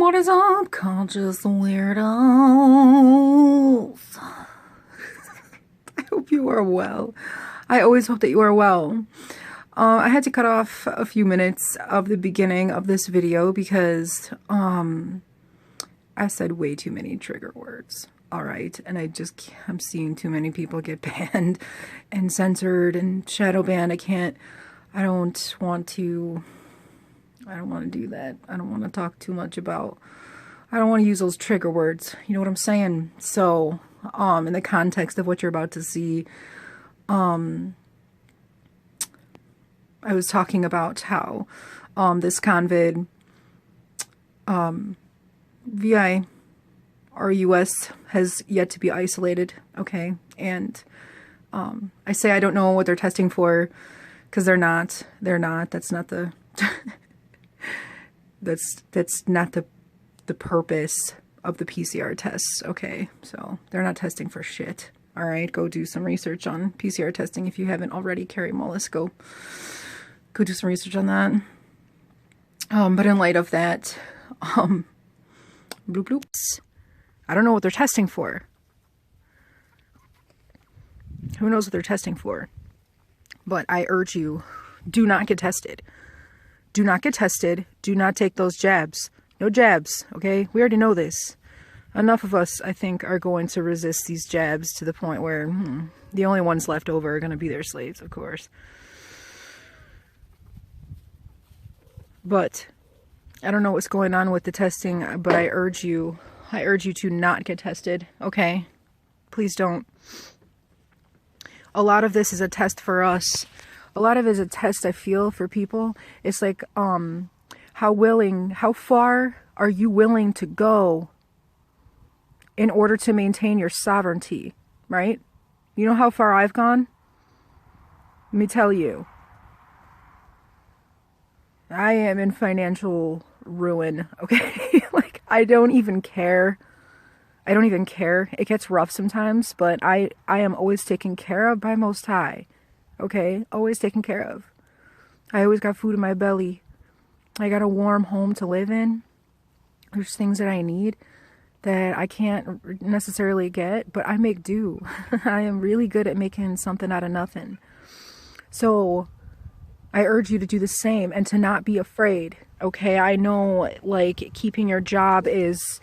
What is up, conscious weirdos? I hope you are well. I always hope that you are well. I had to cut off a few minutes of the beginning of this video because I said way too many trigger words. All right, and I'm seeing too many people get banned and censored and shadow banned. I don't want to do that. I don't want to talk too much about, I don't want to use those trigger words. You know what I'm saying? So, in the context of what you're about to see, I was talking about how, this convid, VIRUS has yet to be isolated. Okay. And, I say I don't know what they're testing for because they're not, that's not the, that's not the purpose of the PCR tests, okay? So they're not testing for shit. All right, go do some research on PCR testing if you haven't already. Carrie Mullis, go do some research on that. But in light of that, bloop bloops. I don't know what they're testing for. Who knows what they're testing for? But I urge you, do not get tested. Do not get tested. Do not take those jabs. No jabs, okay? We already know this. Enough of us, I think, are going to resist these jabs to the point where the only ones left over are going to be their slaves, of course. But I don't know what's going on with the testing, but I urge you to not get tested, okay? Please don't. A lot of this is a test for us. A lot of it is a test, I feel, for people. It's like, how far are you willing to go in order to maintain your sovereignty, right? You know how far I've gone? Let me tell you. I am in financial ruin, okay? Like, I don't even care. It gets rough sometimes, but I am always taken care of by Most High. Okay, always taken care of. I always got food in my belly. I got a warm home to live in. There's things that I need that I can't necessarily get, but I make do. I am really good at making something out of nothing. So I urge you to do the same and to not be afraid. Okay, I know like keeping your job is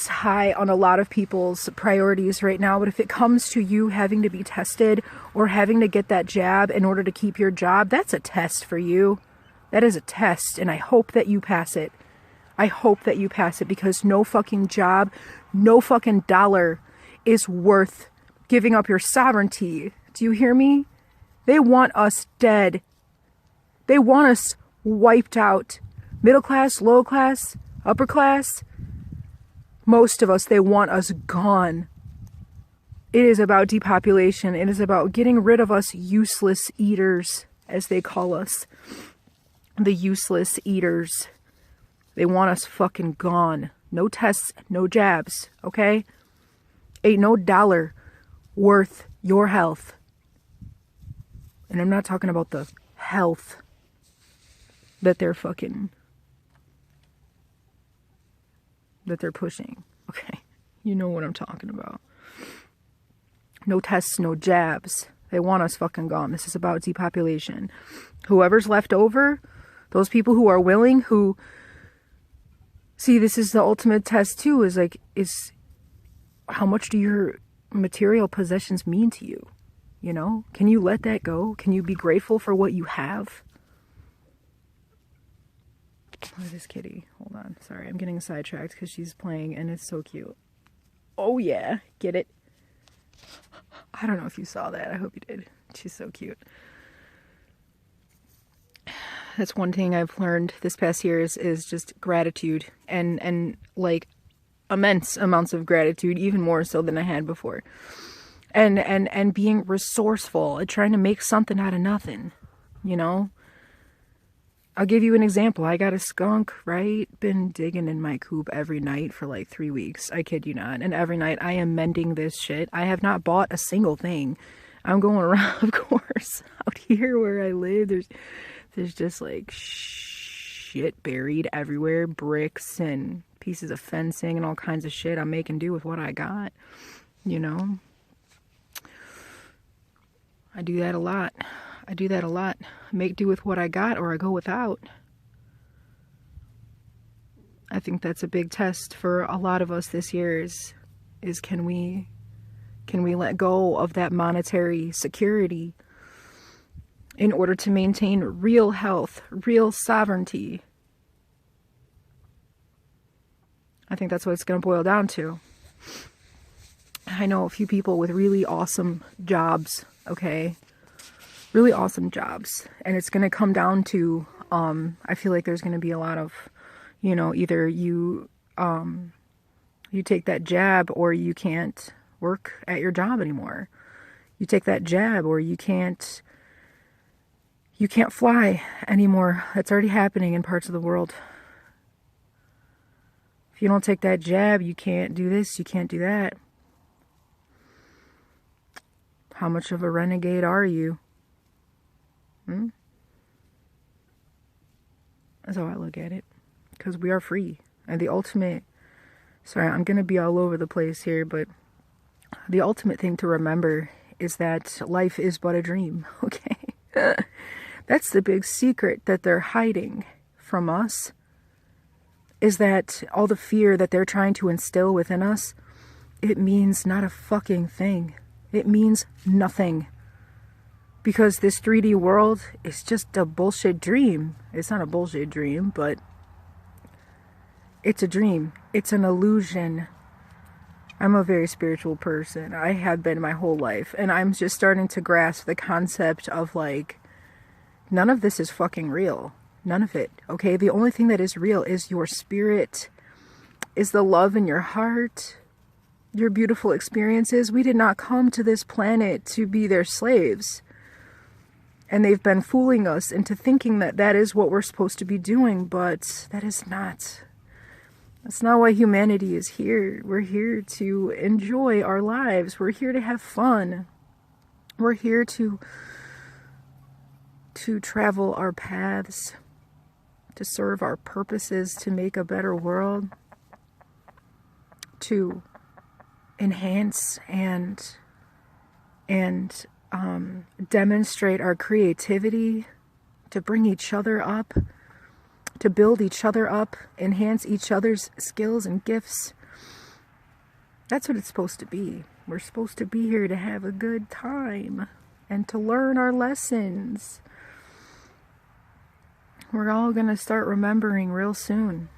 high on a lot of people's priorities right now, but if it comes to you having to be tested or having to get that jab in order to keep your job, that's a test for you. That is a test, and I hope that you pass it. I hope that you pass it, because no fucking job, no fucking dollar is worth giving up your sovereignty. Do you hear me? They want us dead. They want us wiped out. Middle class, low class, upper class. Most of us, they want us gone. It is about depopulation. It is about getting rid of us useless eaters, as they call us. The useless eaters. They want us fucking gone. No tests, no jabs, okay? Ain't no dollar worth your health. And I'm not talking about the health that they're pushing. Okay, you know what I'm talking about. No tests, no jabs. They want us fucking gone. This is about depopulation. Whoever's left over, those people who are willing, who... See, this is the ultimate test too, is how much do your material possessions mean to you? You know? Can you let that go? Can you be grateful for what you have? Look at this kitty. Hold on. Sorry, I'm getting sidetracked because she's playing and it's so cute. Oh yeah, get it? I don't know if you saw that. I hope you did. She's so cute. That's one thing I've learned this past year is just gratitude and like immense amounts of gratitude, even more so than I had before. And being resourceful and trying to make something out of nothing, you know? I'll give you an example. I got a skunk, right? Been digging in my coop every night for like 3 weeks. I kid you not. And every night I am mending this shit. I have not bought a single thing. I'm going around, of course, out here where I live. There's just like shit shit buried everywhere, bricks and pieces of fencing and all kinds of shit. I'm making do with what I got, you know? I do that a lot. Make do with what I got, or I go without. I think that's a big test for a lot of us this year is can we let go of that monetary security in order to maintain real health, real sovereignty? I think that's what it's going to boil down to. I know a few people with really awesome jobs, okay? Really awesome jobs. And it's going to come down to, I feel like there's going to be a lot of, you know, either you take that jab or you can't work at your job anymore. You take that jab or you can't fly anymore. That's already happening in parts of the world. If you don't take that jab, you can't do this, you can't do that. How much of a renegade are you? That's how I look at it. Because we are free. And the ultimate... Sorry, I'm going to be all over the place here, but the ultimate thing to remember is that life is but a dream, okay? That's the big secret that they're hiding from us, is that all the fear that they're trying to instill within us, it means not a fucking thing. It means nothing. Because this 3D world is just a bullshit dream. It's not a bullshit dream, but it's a dream. It's an illusion. I'm a very spiritual person. I have been my whole life. And I'm just starting to grasp the concept of like, none of this is fucking real. None of it. Okay? The only thing that is real is your spirit, is the love in your heart, your beautiful experiences. We did not come to this planet to be their slaves. And they've been fooling us into thinking that that is what we're supposed to be doing, but that is not. That's not why humanity is here. We're here to enjoy our lives. We're here to have fun. We're here to travel our paths, to serve our purposes, to make a better world, to enhance and demonstrate our creativity, to bring each other up, to build each other up, enhance each other's skills and gifts. That's what it's supposed to be. We're supposed to be here to have a good time and to learn our lessons. We're all going to start remembering real soon.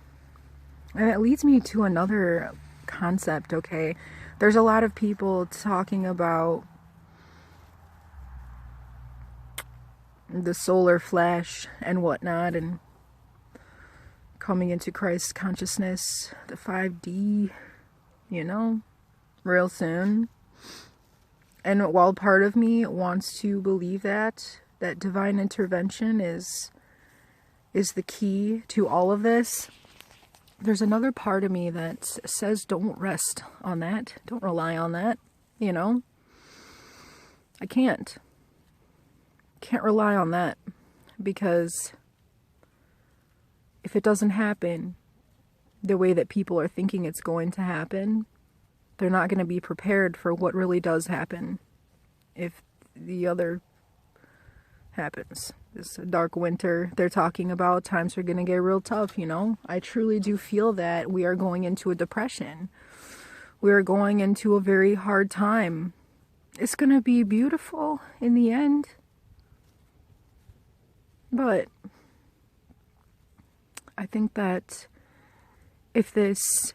And it leads me to another concept, okay? There's a lot of people talking about the solar flash and whatnot, and coming into Christ consciousness, the 5D, you know, real soon. And while part of me wants to believe that divine intervention is the key to all of this, there's another part of me that says don't rest on that, don't rely on that, you know. I can't rely on that, because if it doesn't happen the way that people are thinking it's going to happen, they're not going to be prepared for what really does happen if the other happens. This dark winter they're talking about, times are going to get real tough, you know. I truly do feel that we are going into a depression. We are going into a very hard time. It's going to be beautiful in the end. But I think that if this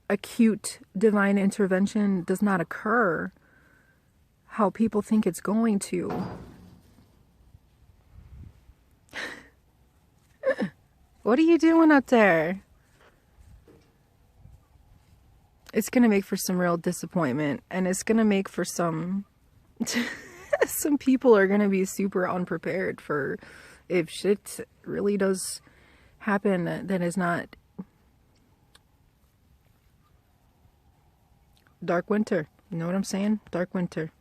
acute divine intervention does not occur how people think it's going to, what are you doing up there? It's going to make for some real disappointment, and it's going to make for some some people are going to be super unprepared for if shit really does happen that is not dark winter. You know what I'm saying? Dark winter.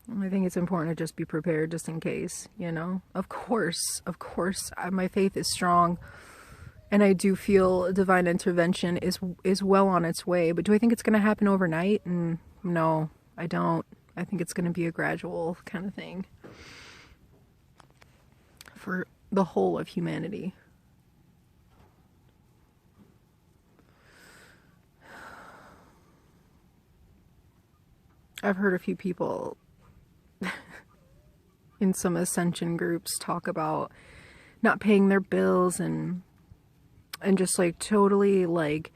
I think it's important to just be prepared just in case, you know? Of course, my faith is strong. And I do feel divine intervention is well on its way. But do I think it's going to happen overnight? No, I don't. I think it's going to be a gradual kind of thing for the whole of humanity. I've heard a few people in some ascension groups talk about not paying their bills and just like totally like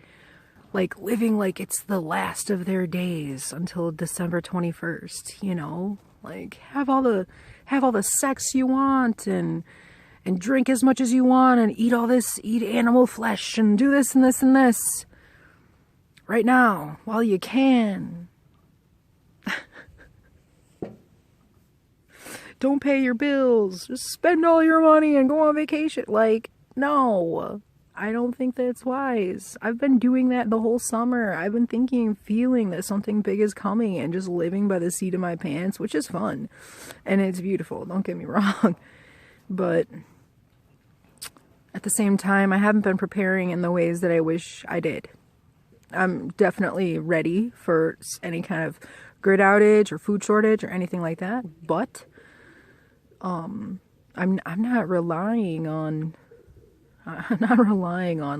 living like it's the last of their days until December 21st, you know? Like have all the sex you want and drink as much as you want and eat animal flesh and do this and this and this right now while you can. Don't pay your bills. Just spend all your money and go on vacation. Like, no. I don't think that's wise. I've been doing that the whole summer. I've been thinking and feeling that something big is coming and just living by the seat of my pants, which is fun. And it's beautiful. Don't get me wrong. But at the same time, I haven't been preparing in the ways that I wish I did. I'm definitely ready for any kind of grid outage or food shortage or anything like that. But I'm not relying on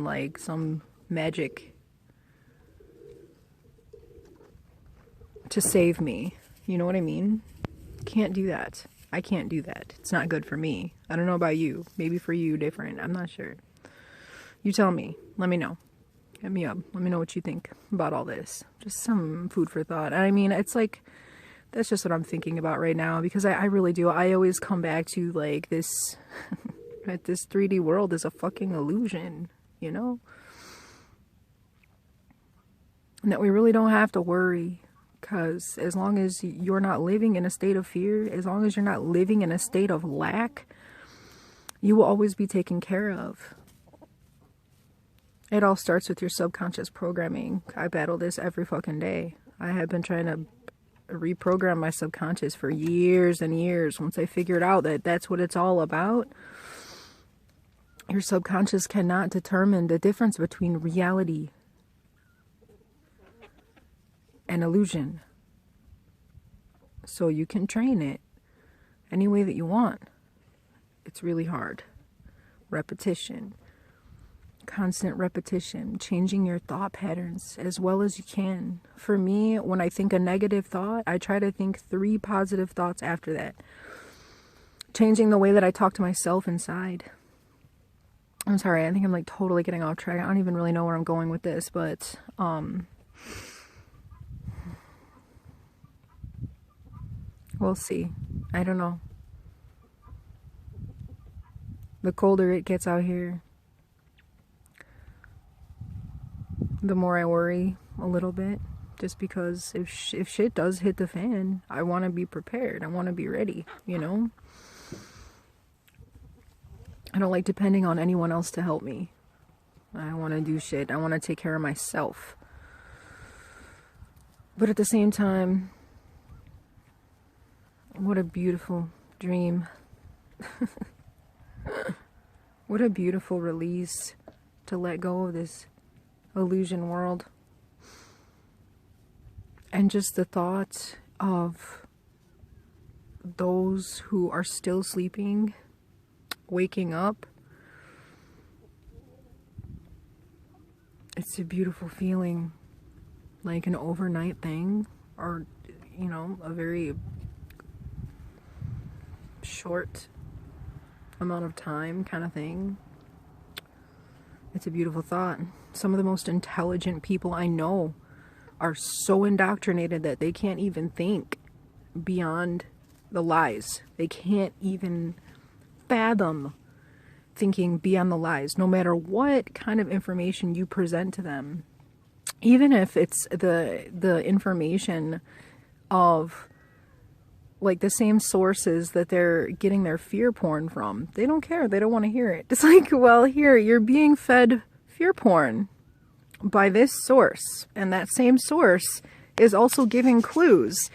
like some magic to save me. You know what I mean? Can't do that. I can't do that. It's not good for me. I don't know about you. Maybe for you different. I'm not sure. You tell me. Let me know. Hit me up. Let me know what you think about all this. Just some food for thought. I mean, it's like that's just what I'm thinking about right now because I really do. I always come back to like this, that this 3D world is a fucking illusion, you know? And that we really don't have to worry because as long as you're not living in a state of fear, as long as you're not living in a state of lack, you will always be taken care of. It all starts with your subconscious programming. I battle this every fucking day. I have been trying to reprogram my subconscious for years and years. Once I figured out that that's what it's all about, your subconscious cannot determine the difference between reality and illusion. So you can train it any way that you want. It's really hard. Repetition. Constant repetition, changing your thought patterns as well as you can. For me, when I think a negative thought, I try to think 3 positive thoughts after that. Changing the way that I talk to myself inside. I'm sorry, I think I'm like totally getting off track. I don't even really know where I'm going with this, but we'll see. I don't know. The colder it gets out here, the more I worry a little bit, just because if shit does hit the fan, I want to be prepared. I want to be ready, you know? I don't like depending on anyone else to help me. I want to do shit. I want to take care of myself. But at the same time, what a beautiful dream. What a beautiful release to let go of this illusion world. And just the thought of those who are still sleeping, waking up. It's a beautiful feeling, like an overnight thing, or, you know, a very short amount of time kind of thing. It's a beautiful thought. Some of the most intelligent people I know are so indoctrinated that they can't even think beyond the lies. They can't even fathom thinking beyond the lies, no matter what kind of information you present to them. Even if it's the information of like the same sources that they're getting their fear porn from. They don't care. They don't want to hear it. It's like, well, here, you're being fed fear porn by this source. And that same source is also giving clues.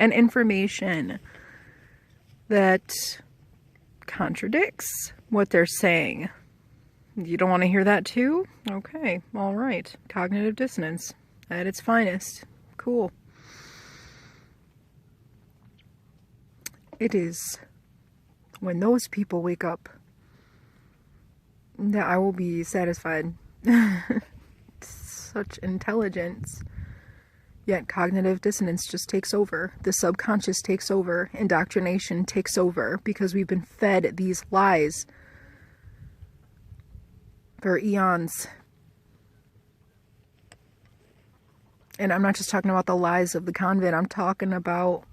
and information that contradicts what they're saying. You don't want to hear that too? Okay, all right. Cognitive dissonance at its finest. Cool. It is when those people wake up that I will be satisfied. Such intelligence. Yet cognitive dissonance just takes over. The subconscious takes over. Indoctrination takes over because we've been fed these lies for eons. And I'm not just talking about the lies of the convent. I'm talking about,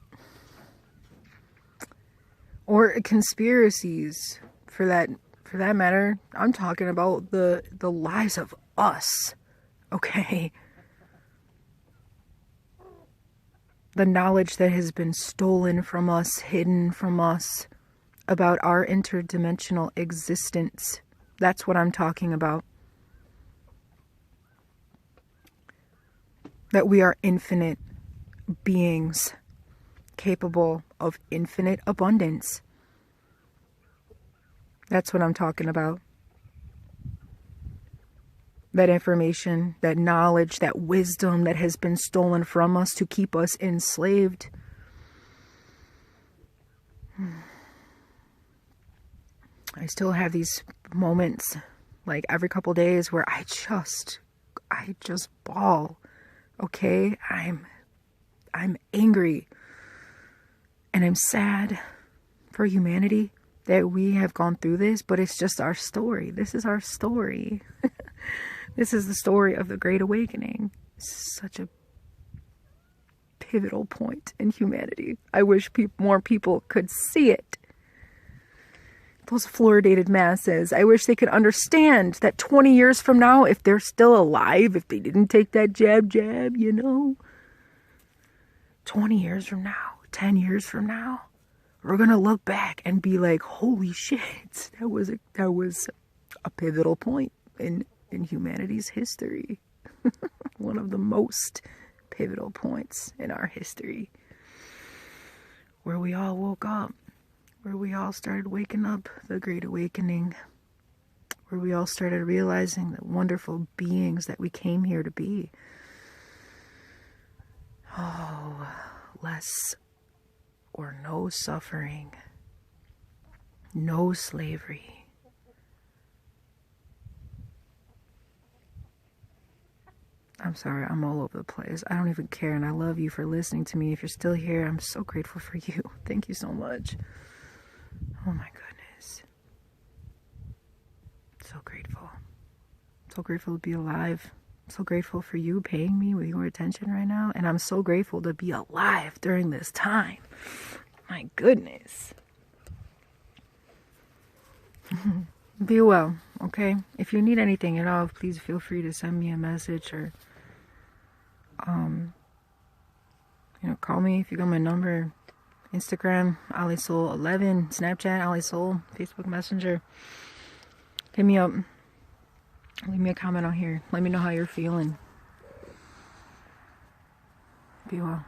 or conspiracies for that matter. I'm talking about the lies of us. Okay. The knowledge that has been stolen from us, hidden from us, about our interdimensional existence. That's what I'm talking about. That we are infinite beings, capable of infinite abundance. That's what I'm talking about. That information, that knowledge, that wisdom that has been stolen from us to keep us enslaved. I still have these moments, like every couple days, where I just bawl. Okay? I'm angry. And I'm sad for humanity that we have gone through this, but it's just our story. This is our story. This is the story of the Great Awakening. Such a pivotal point in humanity. I wish more people could see it. Those fluoridated masses. I wish they could understand that 20 years from now, if they're still alive, if they didn't take that jab, 20 years from now, 10 years from now, we're going to look back and be like, holy shit, that was a pivotal point in humanity's history. One of the most pivotal points in our history. Where we all woke up. Where we all started waking up, the Great Awakening. Where we all started realizing the wonderful beings that we came here to be. Oh, less or no suffering. No slavery. I'm sorry, I'm all over the place. I don't even care, and I love you for listening to me. If you're still here, I'm so grateful for you. Thank you so much. Oh my goodness. So grateful. So grateful to be alive. So grateful for you paying me with your attention right now. And I'm so grateful to be alive during this time. My goodness. Be well, okay? If you need anything at all, please feel free to send me a message or call me if you got my number. Instagram, AliSoul11, Snapchat, AliSoul, Facebook Messenger. Hit me up. Leave me a comment on here. Let me know how you're feeling. Be well.